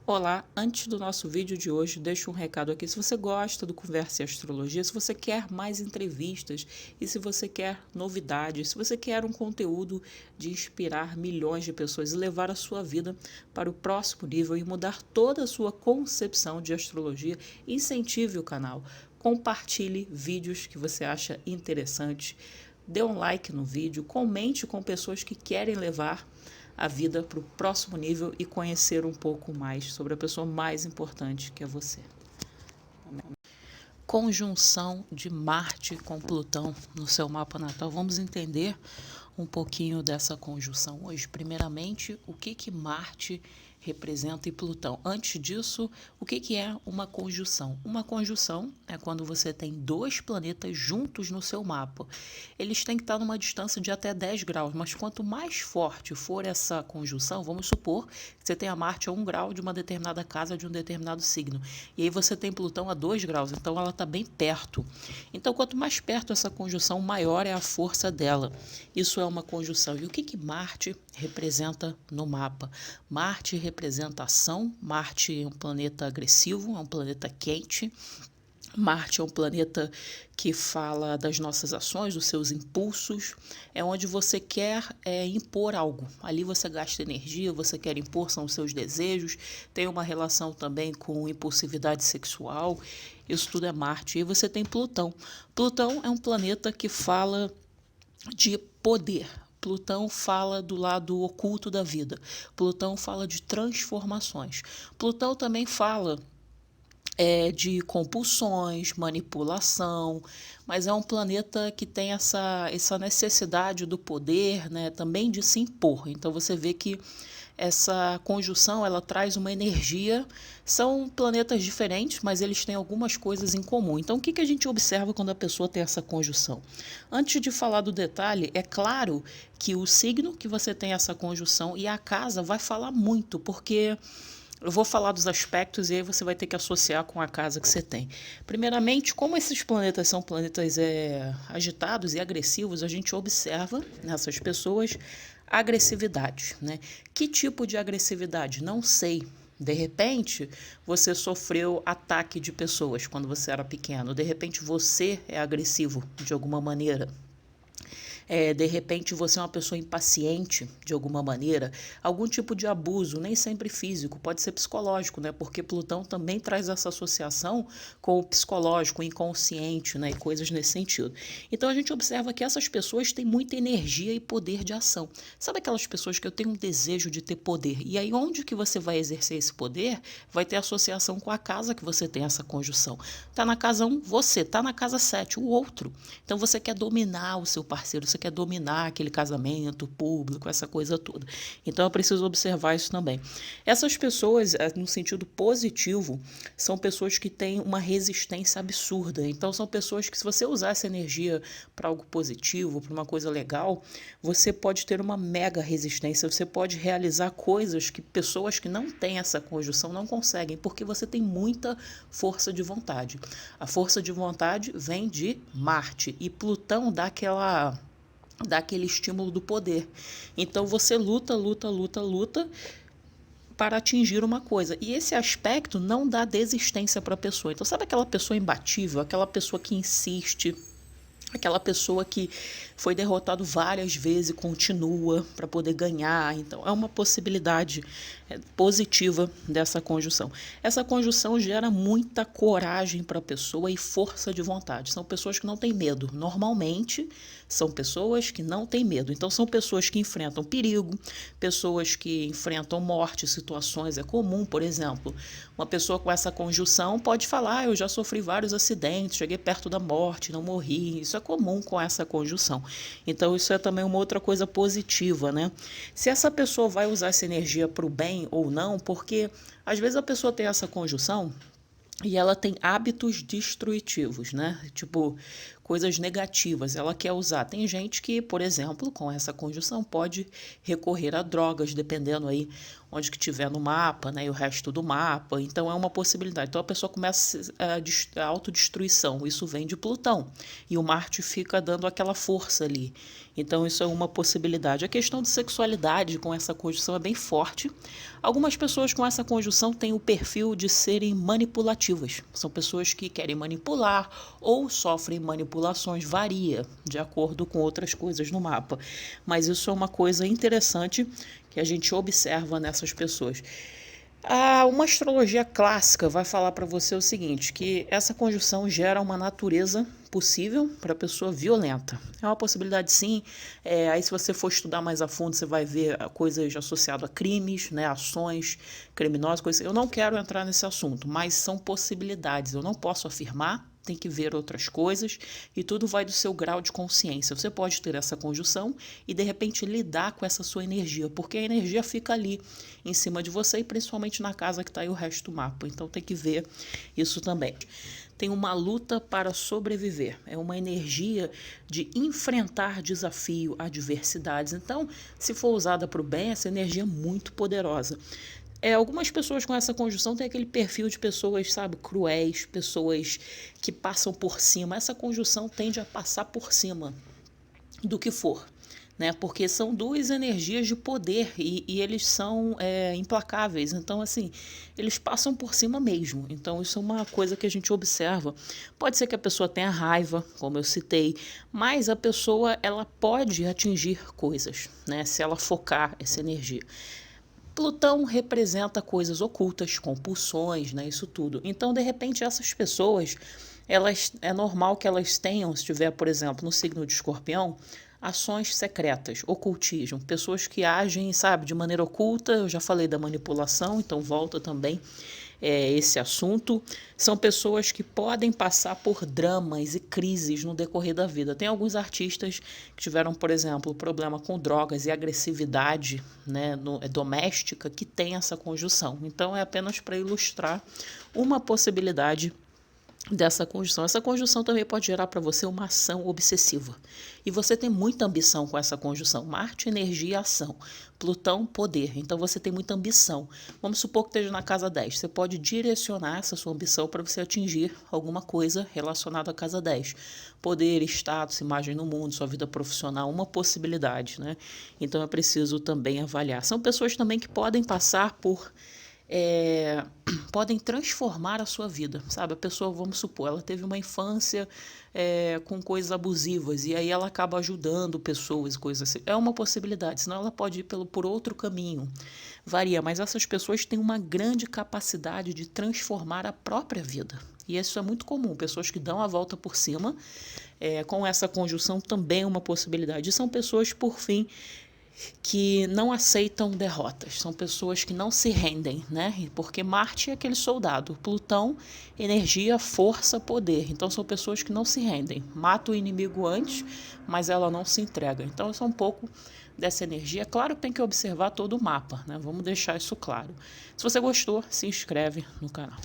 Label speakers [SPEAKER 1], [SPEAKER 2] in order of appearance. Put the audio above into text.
[SPEAKER 1] Olá, antes do nosso vídeo de hoje, deixo um recado aqui. Se você gosta do Conversa e Astrologia, se você quer mais entrevistas e se você quer novidades, se você quer um conteúdo de inspirar milhões de pessoas e levar a sua vida para o próximo nível e mudar toda a sua concepção de astrologia, incentive o canal, compartilhe vídeos que você acha interessantes, dê um like no vídeo, comente com pessoas que querem levar a vida para o próximo nível e conhecer um pouco mais sobre a pessoa mais importante que é você. Conjunção de Marte com Plutão no seu mapa natal. Vamos entender um pouquinho dessa conjunção hoje. Primeiramente, o que Marte representa e Plutão. Antes disso, o que é uma conjunção? Uma conjunção é quando você tem dois planetas juntos no seu mapa. Eles têm que estar numa distância de até 10 graus, mas quanto mais forte for essa conjunção, vamos supor que você tenha Marte a 1 grau de uma determinada casa de um determinado signo. E aí você tem Plutão a 2 graus, então ela está bem perto. Então, quanto mais perto essa conjunção, maior é a força dela. Isso é uma conjunção. E o que Marte representa no mapa? Marte representa ação. Marte é um planeta agressivo, é um planeta quente. Marte é um planeta que fala das nossas ações, dos seus impulsos, é onde você quer impor algo. Ali você gasta energia, você quer impor, são os seus desejos, tem uma relação também com impulsividade sexual, isso tudo é Marte. E você tem Plutão. Plutão é um planeta que fala de poder. Plutão fala do lado oculto da vida. Plutão fala de transformações. Plutão também fala de compulsões, manipulação, mas é um planeta que tem essa necessidade do poder, né, também de se impor. Então você vê que essa conjunção ela traz uma energia, são planetas diferentes, mas eles têm algumas coisas em comum. Então o que a gente observa quando a pessoa tem essa conjunção? Antes de falar do detalhe, é claro que o signo que você tem essa conjunção e a casa vai falar muito, porque eu vou falar dos aspectos e aí você vai ter que associar com a casa que você tem. Primeiramente, como esses planetas são planetas agitados e agressivos, a gente observa nessas pessoas agressividade, né? Que tipo de agressividade? Não sei. De repente, você sofreu ataque de pessoas quando você era pequeno. De repente, você é agressivo de alguma maneira. De repente você é uma pessoa impaciente de alguma maneira, algum tipo de abuso, nem sempre físico, pode ser psicológico, né? Porque Plutão também traz essa associação com o psicológico, o inconsciente, né? E coisas nesse sentido. Então a gente observa que essas pessoas têm muita energia e poder de ação. Sabe aquelas pessoas que eu tenho um desejo de ter poder? E aí onde que você vai exercer esse poder, vai ter associação com a casa que você tem essa conjunção. Tá na casa 1, você, tá na casa 7, o outro. Então você quer dominar o seu parceiro, você quer dominar aquele casamento público, essa coisa toda. Então eu preciso observar isso também. Essas pessoas, no sentido positivo, são pessoas que têm uma resistência absurda. Então são pessoas que, se você usar essa energia para algo positivo, para uma coisa legal, você pode ter uma mega resistência, você pode realizar coisas que pessoas que não têm essa conjunção não conseguem, porque você tem muita força de vontade. A força de vontade vem de Marte e Plutão dá aquele estímulo do poder. Então você luta para atingir uma coisa. E esse aspecto não dá desistência para a pessoa. Então sabe aquela pessoa imbatível, aquela pessoa que insiste, aquela pessoa que foi derrotado várias vezes e continua para poder ganhar. Então, é uma possibilidade positiva dessa conjunção. Essa conjunção gera muita coragem para a pessoa e força de vontade. São pessoas que não têm medo. Normalmente, são pessoas que não têm medo. Então, são pessoas que enfrentam perigo, pessoas que enfrentam morte, situações. É comum, por exemplo, uma pessoa com essa conjunção pode falar: eu já sofri vários acidentes, cheguei perto da morte, não morri. Isso é comum com essa conjunção. Então, isso é também uma outra coisa positiva, né? Se essa pessoa vai usar essa energia para o bem ou não, porque às vezes a pessoa tem essa conjunção e ela tem hábitos destrutivos, né? Tipo, coisas negativas, ela quer usar. Tem gente que, por exemplo, com essa conjunção pode recorrer a drogas, dependendo aí onde que tiver no mapa, né, e o resto do mapa. Então é uma possibilidade. Então a pessoa começa a autodestruição. Isso vem de Plutão. E o Marte fica dando aquela força ali. Então isso é uma possibilidade. A questão de sexualidade com essa conjunção é bem forte. Algumas pessoas com essa conjunção têm o perfil de serem manipulativas. São pessoas que querem manipular ou sofrem manipulações, varia de acordo com outras coisas no mapa. Mas isso é uma coisa interessante que a gente observa nessas pessoas. Uma astrologia clássica vai falar para você o seguinte, que essa conjunção gera uma natureza possível para a pessoa violenta. É uma possibilidade, sim. Aí se você for estudar mais a fundo, você vai ver coisas associadas a crimes, né, ações criminosas, coisas. Eu não quero entrar nesse assunto, mas são possibilidades. Eu não posso afirmar, tem que ver outras coisas e tudo vai do seu grau de consciência. Você pode ter essa conjunção e de repente lidar com essa sua energia, porque a energia fica ali em cima de você e principalmente na casa que está aí o resto do mapa. Então tem que ver isso também. Tem uma luta para sobreviver, é uma energia de enfrentar desafio, adversidades. Então, se for usada para o bem, essa energia é muito poderosa. Algumas pessoas com essa conjunção têm aquele perfil de pessoas, sabe, cruéis, pessoas que passam por cima. Essa conjunção tende a passar por cima do que for, né? Porque são duas energias de poder e eles são implacáveis. Então, assim, eles passam por cima mesmo. Então, isso é uma coisa que a gente observa. Pode ser que a pessoa tenha raiva, como eu citei, mas a pessoa ela pode atingir coisas, né? Se ela focar essa energia. Plutão representa coisas ocultas, compulsões, né, isso tudo. Então, de repente, essas pessoas, é normal que elas tenham, se tiver, por exemplo, no signo de Escorpião, ações secretas, ocultismo, pessoas que agem, sabe, de maneira oculta. Eu já falei da manipulação, então volta também esse assunto. São pessoas que podem passar por dramas e crises no decorrer da vida. Tem alguns artistas que tiveram, por exemplo, problema com drogas e agressividade, né, doméstica, que tem essa conjunção. Então é apenas para ilustrar uma possibilidade dessa conjunção. Essa conjunção também pode gerar para você uma ação obsessiva. E você tem muita ambição com essa conjunção. Marte, energia e ação. Plutão, poder. Então você tem muita ambição. Vamos supor que esteja na casa 10. Você pode direcionar essa sua ambição para você atingir alguma coisa relacionada à casa 10. Poder, status, imagem no mundo, sua vida profissional, uma possibilidade, né? Então é preciso também avaliar. São pessoas também que podem passar por podem transformar a sua vida, sabe? A pessoa, vamos supor, ela teve uma infância com coisas abusivas e aí ela acaba ajudando pessoas e coisas assim. É uma possibilidade, senão ela pode ir por outro caminho. Varia, mas essas pessoas têm uma grande capacidade de transformar a própria vida. E isso é muito comum, pessoas que dão a volta por cima, com essa conjunção também é uma possibilidade. E são pessoas, por fim, que não aceitam derrotas, são pessoas que não se rendem, né? Porque Marte é aquele soldado, Plutão, energia, força, poder. Então são pessoas que não se rendem, mata o inimigo antes, mas ela não se entrega. Então isso é um pouco dessa energia. Claro que tem que observar todo o mapa, né? Vamos deixar isso claro. Se você gostou, se inscreve no canal.